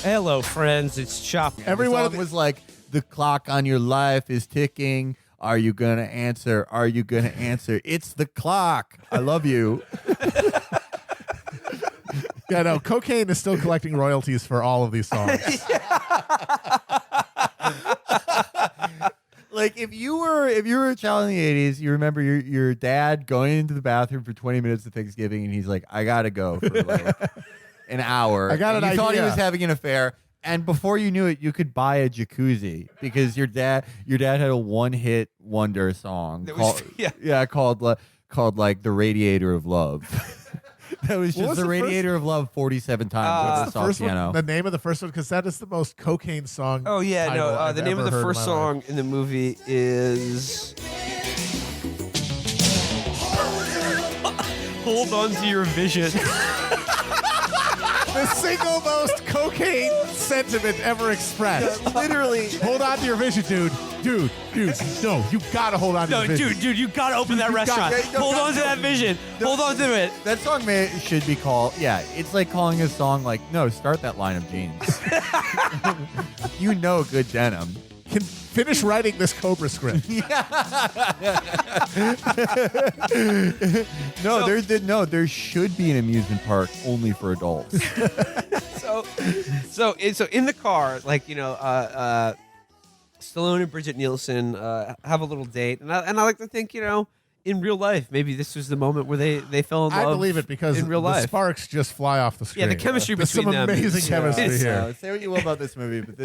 Hello, friends. It's Chapo. Everyone was like, the clock on your life is ticking. Are you going to answer? Are you going to answer? It's the clock. I love you. Yeah, no, cocaine is still collecting royalties for all of these songs. Like if you were a child in the 80s, you remember your dad going into the bathroom for 20 minutes of Thanksgiving, and he's like, I gotta go for like an hour. I got an You thought he idea. was having an affair, and before you knew it, you could buy a jacuzzi because your dad had a one-hit wonder song called like The Radiator of Love. That was What just was The the Radiator of Love 47 times over the soft First piano. one, the name of the first one, because that is the most cocaine song. Oh, yeah. title No, I've the name ever of the heard in first my life. song in the movie is... Hold on to your vision. The single most cocaine sentiment ever expressed. Literally. Hold on to your vision, dude. Dude, no, you gotta hold on to No, your vision. dude, you gotta open that restaurant. Hold on to that vision. Hold on to it. That song should be called, it's like calling a song like, no, start that line of jeans. You know good denim. Can finish writing this Cobra script. There should be an amusement park only for adults. So in the car, like, Stallone and Bridget Nielsen have a little date, and I like to think, in real life, maybe this was the moment where they fell in love. I believe it because in real the life. sparks just fly off the screen. Yeah, the chemistry There's between some them amazing is- chemistry it's- here. Say what you will about this movie, but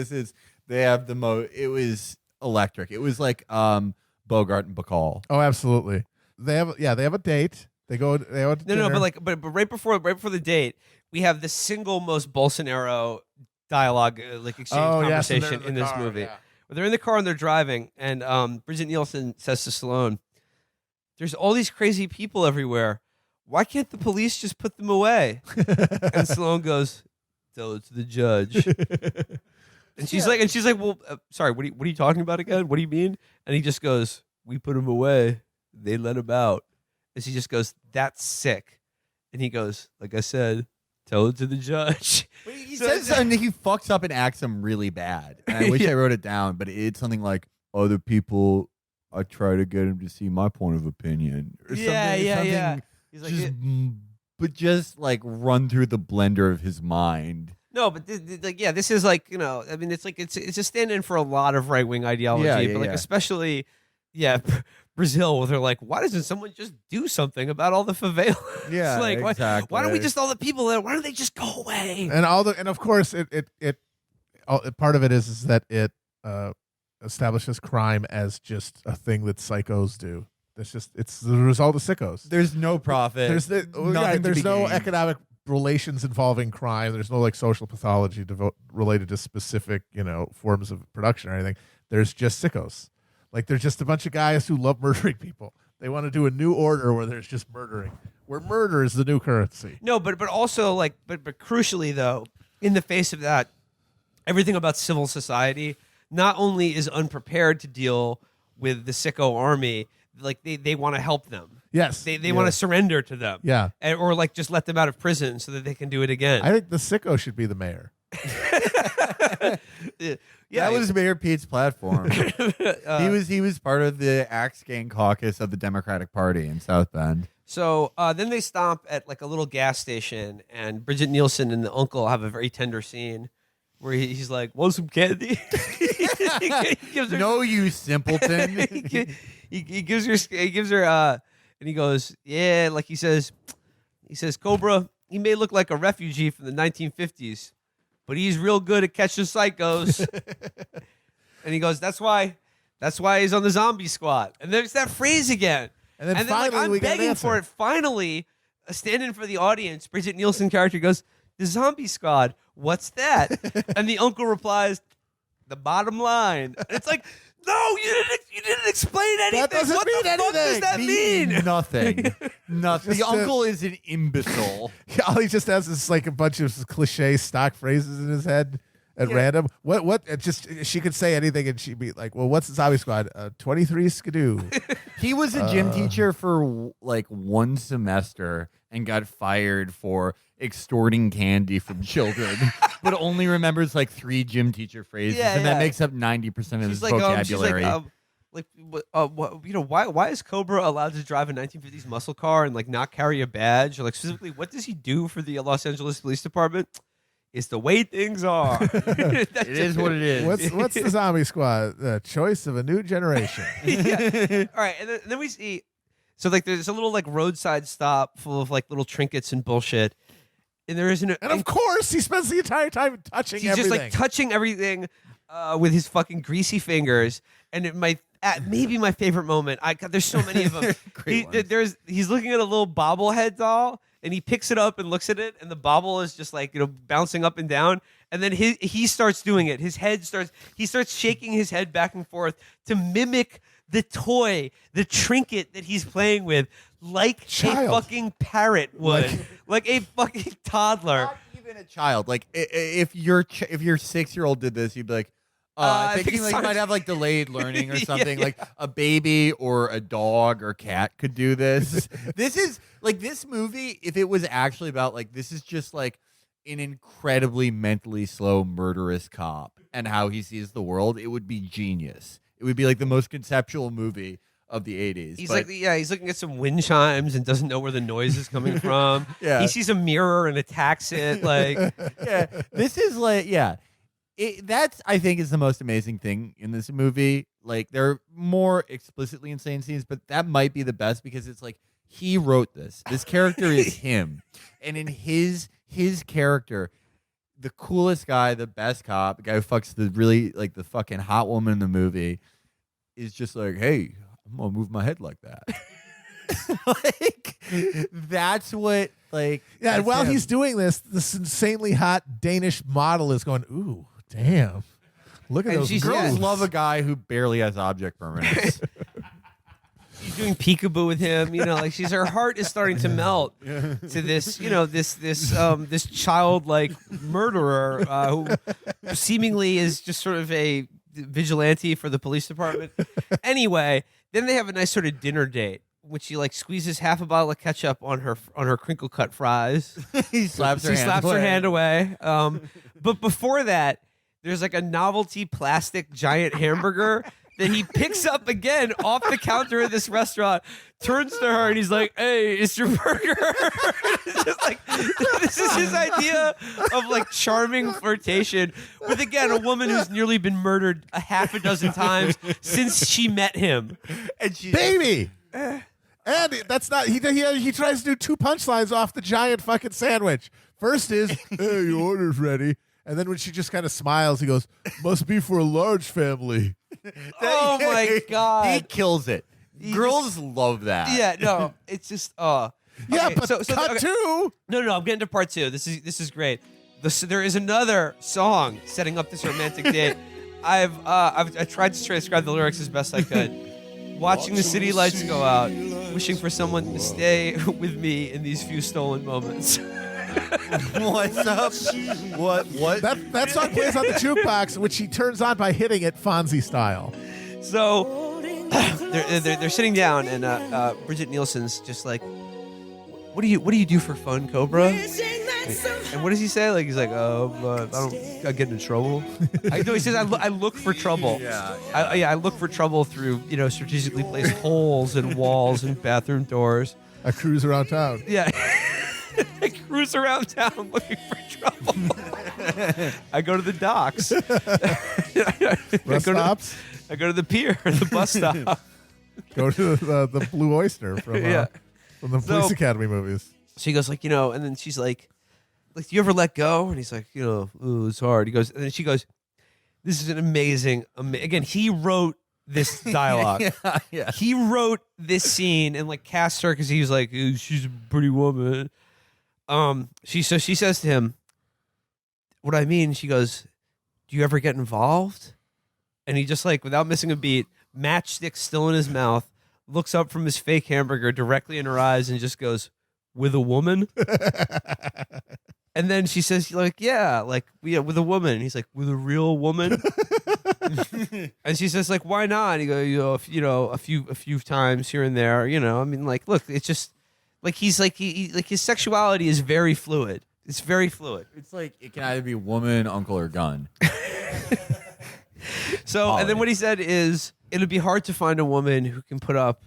they have the it was electric. It was like Bogart and Bacall. Oh, absolutely. They have a date. They go to No, dinner. but right before the date, we have the single most Bolsonaro dialogue, exchange conversation in this movie. Yeah. Where they're in the car and they're driving, and Bridget Nielsen says to Stallone, "There's all these crazy people everywhere. Why can't the police just put them away?" And Stallone goes, "Tell it to the judge." And she's like, "Well, sorry, what are you talking about again? What do you mean?" And he just goes, "We put him away. They let him out." And she just goes, "That's sick." And he goes, "Like I said, tell it to the judge." He says something, he fucks up and acts him really bad. And I wish I wrote it down, but it's something like, other people, I try to get him to see my point of opinion. Or something. He's like, But just like run through the blender of his mind. no, but this is like, I mean, it's like it's a stand-in for a lot of right-wing ideology, but especially, Brazil, where they're like, why doesn't someone just do something about all the favelas? Yeah, It's like, exactly. why don't we just all the people there? Why don't they just go away? And of course part of it is that it establishes crime as just a thing that psychos do. It's the result of sickos. There's no profit. There's no gained. economic relations involving crime. There's no like social pathology related to specific forms of production or anything. There's just sickos. Like they're just a bunch of guys who love murdering people. They want to do a new order where there's just murdering, where murder is the new currency. No, but also but crucially though, in the face of that, everything about civil society not only is unprepared to deal with the sicko army, like they want to help them. Yes, They want to surrender to them. Yeah, or like just let them out of prison so that they can do it again. I think the sicko should be the mayor. Yeah, That was Mayor Pete's platform. He was part of the Axe Gang caucus of the Democratic Party in South Bend. So then they stop at like a little gas station, and Bridget Nielsen and the uncle have a very tender scene where he's like, "Want some candy?" He gives her- No, you simpleton. he gives her, and he goes, "Yeah," like he says, "Cobra, he may look like a refugee from the 1950s, but he's real good at catching psychos." And he goes, "That's why he's on the zombie squad." And there's that phrase again. And then like, finally I'm we get an begging for answer. it. Finally, a stand-in for the audience, Bridget Nielsen character goes, "The zombie squad, what's that?" And the uncle replies, "The bottom line." And it's like, no, you didn't explain anything. That doesn't what mean the fuck does anything. that mean? Nothing. Nothing. Just The uncle is an imbecile. All he just has is like a bunch of cliche stock phrases in his head, at random. What? Just she could say anything, and she'd be like, "Well, what's the Zombie Squad? 23 Skidoo." He was a gym teacher for like one semester and got fired for extorting candy from children, but only remembers like 3 gym teacher phrases, and that makes up 90% of his vocabulary. Why is Cobra allowed to drive a 1950s muscle car and like not carry a badge? Or like specifically, what does he do for the Los Angeles Police Department? It's the way things are. It is what it is. What's the Zombie Squad? The choice of a new generation. All right, and then we see. So like, there's a little like roadside stop full of like little trinkets and bullshit, and there isn't. And of course, he spends the entire time touching he's everything. just like touching everything with his fucking greasy fingers, and it might. Maybe my favorite moment. There's so many of them. He's looking at a little bobblehead doll, and he picks it up and looks at it, and the bobble is just like bouncing up and down. And then he starts doing it. He starts shaking his head back and forth to mimic the toy, the trinket that he's playing with, like a fucking parrot would, like a fucking toddler. Not even a child. Like if your 6-year-old did this, you'd be like. I think he might have like delayed learning or something. Like a baby or a dog or cat could do this. This is like this movie. If it was actually about like this is just like an incredibly mentally slow murderous cop and how he sees the world, it would be genius. It would be like the most conceptual movie of the 80s. He's looking at some wind chimes and doesn't know where the noise is coming from. He sees a mirror and attacks it. Like, this is like, that's, I think, is the most amazing thing in this movie. Like, there are more explicitly insane scenes, but that might be the best because it's like, he wrote this. This character is him. And in his character, the coolest guy, the best cop, the guy who fucks the really, like, the fucking hot woman in the movie is just like, hey, I'm going to move my head like that. Like, that's what, like... Yeah, and while he's doing this insanely hot Danish model is going, ooh, damn. Look at those girls love a guy who barely has object permanence. She's doing peekaboo with him, like her heart is starting to melt to this, this childlike murderer who seemingly is just sort of a vigilante for the police department. Anyway, then they have a nice sort of dinner date, which she like squeezes half a bottle of ketchup on her crinkle cut fries. He slaps her hand away. But before that, there's like a novelty plastic giant hamburger that he picks up again off the counter at this restaurant, turns to her, and he's like, hey, it's your burger. It's just like, this is his idea of like charming flirtation with, again, a woman who's nearly been murdered a half a dozen times since she met him. And she's baby! And that's not, he tries to do 2 punchlines off the giant fucking sandwich. First is, hey, your order's ready. And then when she just kind of smiles, he goes, must be for a large family. Oh my God. He kills it. Girls love that. Yeah, no, it's just, yeah, okay, but cut two. No, I'm getting to part 2. This is great. There is another song setting up this romantic date. I tried to transcribe the lyrics as best I could. Watching the city lights go out, wishing for someone to stay with me in these few stolen moments. What's up? What? That song plays on the jukebox, which he turns on by hitting it Fonzie style. So they're sitting down, and Bridget Nielsen's just like, "What do you do for fun, Cobra?" And what does he say? Like he's like, I get into trouble. He says, I look for trouble. Yeah. I look for trouble through strategically placed holes in walls and bathroom doors. I cruise around town. Yeah. I cruise around town looking for trouble. I go to the docks. I go to the pier, the bus stop. Go to the Blue Oyster from the Police Academy movies. She goes like, and then she's like, do you ever let go? And he's like, ooh, it's hard. He goes, and then she goes, this is an amazing. Again, he wrote this dialogue. Yeah. He wrote this scene and like cast her because he was like, she's a pretty woman. She says to him, what I mean, she goes, do you ever get involved? And he just like, without missing a beat, matchstick still in his mouth, looks up from his fake hamburger directly in her eyes and just goes, with a woman? And then she says, like, yeah, like, yeah, with a woman. And he's like, with a real woman? And she says, like, why not? And he goes, a few times here and there, I mean, like, look, it's just like he's like like his sexuality is very fluid. It's very fluid. It's like it can either be woman, uncle, or gun. So, and then what he said is, it'd be hard to find a woman who can put up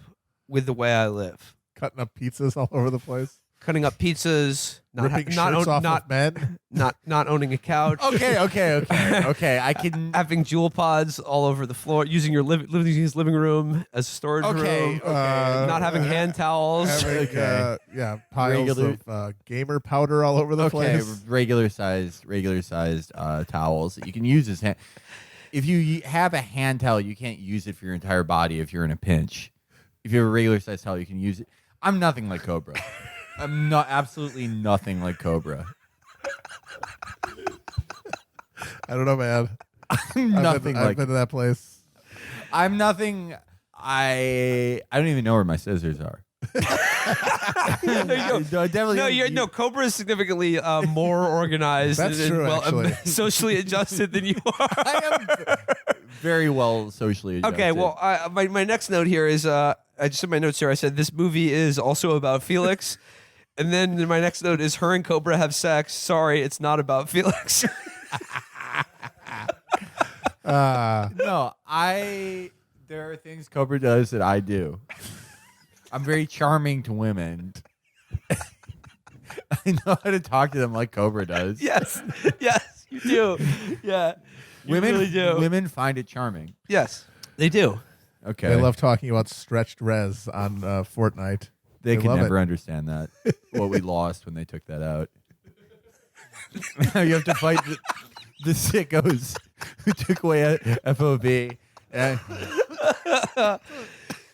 with the way I live. Cutting up pizzas all over the place. Cutting up pizzas, Ripping shirts off of men. not owning a couch. Okay. I can having jewel pods all over the floor, using your using his living room as a storage room. Not having hand towels. Having, piles of gamer powder all over the place. Regular sized towels that you can use as hand. If you have a hand towel, you can't use it for your entire body if you're in a pinch. If you have a regular sized towel, you can use it. I'm nothing like Cobra. I'm absolutely nothing like Cobra. I don't know, man. I've been to that place. I'm nothing. I don't even know where my scissors are. Cobra is significantly more organized. That's true, actually. Socially adjusted than you are. I am very well socially adjusted. Okay, well, my next note here is I just in my notes here I said this movie is also about Felix. And then my next note is her and Cobra have sex. Sorry, it's not about Felix. No, there are things Cobra does that I do. I'm very charming to women. I know how to talk to them like Cobra does. Yes, you do. Yeah, women really do. Women find it charming. Yes, they do. Okay, they love talking about stretched res on Fortnite. They can never understand that. What we lost when they took that out. Now you have to fight the sickos who took away FOB.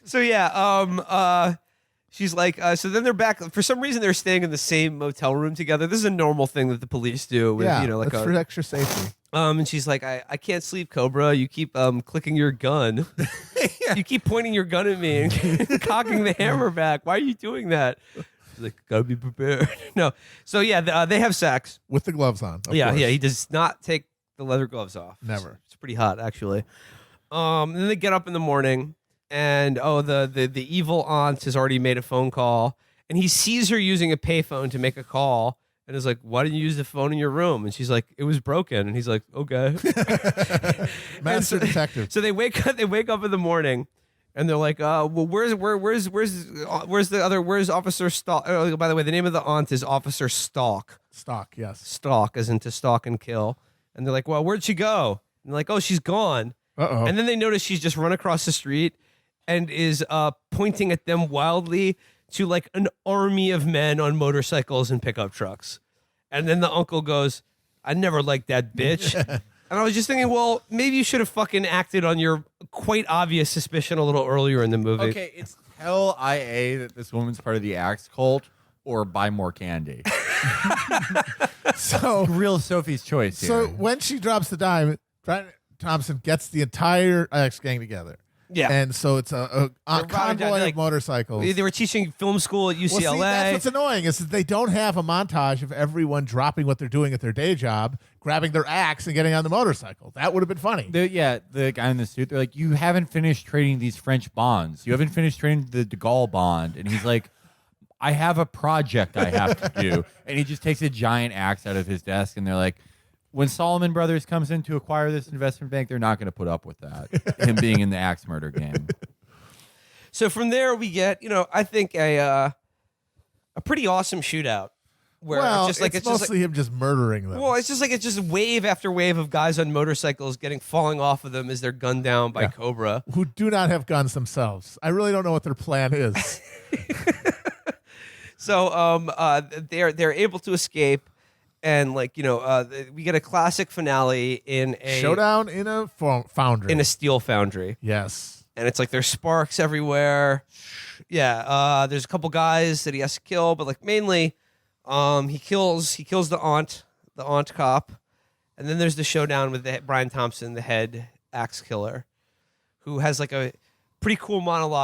So yeah, she's like, so then they're back. For some reason, they're staying in the same motel room together. This is a normal thing that the police do. With, like for extra safety. And she's like, I can't sleep, Cobra. You keep clicking your gun. You keep pointing your gun at me and cocking the hammer back. Why are you doing that? She's like, gotta be prepared. No. So yeah, they have sex with the gloves on. Yeah. He does not take the leather gloves off. Never. It's pretty hot, actually. Then they get up in the morning, and the evil aunt has already made a phone call, and he sees her using a payphone to make a call. And is like, why didn't you use the phone in your room? And she's like, it was broken. And he's like, okay. Master detective. So they wake up in the morning, and they're like, well, where's Officer Stalk? Oh, by the way, the name of the aunt is Officer Stalk. Stalk, yes. Stalk, as in to stalk and kill. And they're like, well, where'd she go? And they're like, oh, she's gone. Uh-oh. And then they notice she's just run across the street and is pointing at them wildly to like an army of men on motorcycles and pickup trucks. And then the uncle goes, I never liked that bitch. And I was just thinking, well, maybe you should have fucking acted on your quite obvious suspicion a little earlier in the movie. Okay, it's tell IA that this woman's part of the Axe cult or buy more candy. So real Sophie's choice here. So when she drops the dime, Brian Thompson gets the entire Axe gang together. Yeah. And so it's a convoy of motorcycles. They were teaching film school at UCLA. Well, see, that's what's annoying is that they don't have a montage of everyone dropping what they're doing at their day job, grabbing their axe and getting on the motorcycle. That would have been funny. The guy in the suit, they're like, you haven't finished trading these French bonds. You haven't finished trading the de Gaulle bond. And he's like, I have a project I have to do. And he just takes a giant axe out of his desk, and they're like, when Solomon Brothers comes in to acquire this investment bank, they're not going to put up with that. Him being in the axe murder game. So from there we get, I think a pretty awesome shootout. Where it's mostly him just murdering them. Well, it's just wave after wave of guys on motorcycles falling off of them as they're gunned down by Cobra, who do not have guns themselves. I really don't know what their plan is. So they're able to escape. And we get a classic finale in a showdown in a foundry, in a steel foundry. Yes, and it's like there's sparks everywhere. Yeah, there's a couple guys that he has to kill, but mainly, he kills the aunt cop, and then there's the showdown with Brian Thompson, the head axe killer, who has a pretty cool monologue.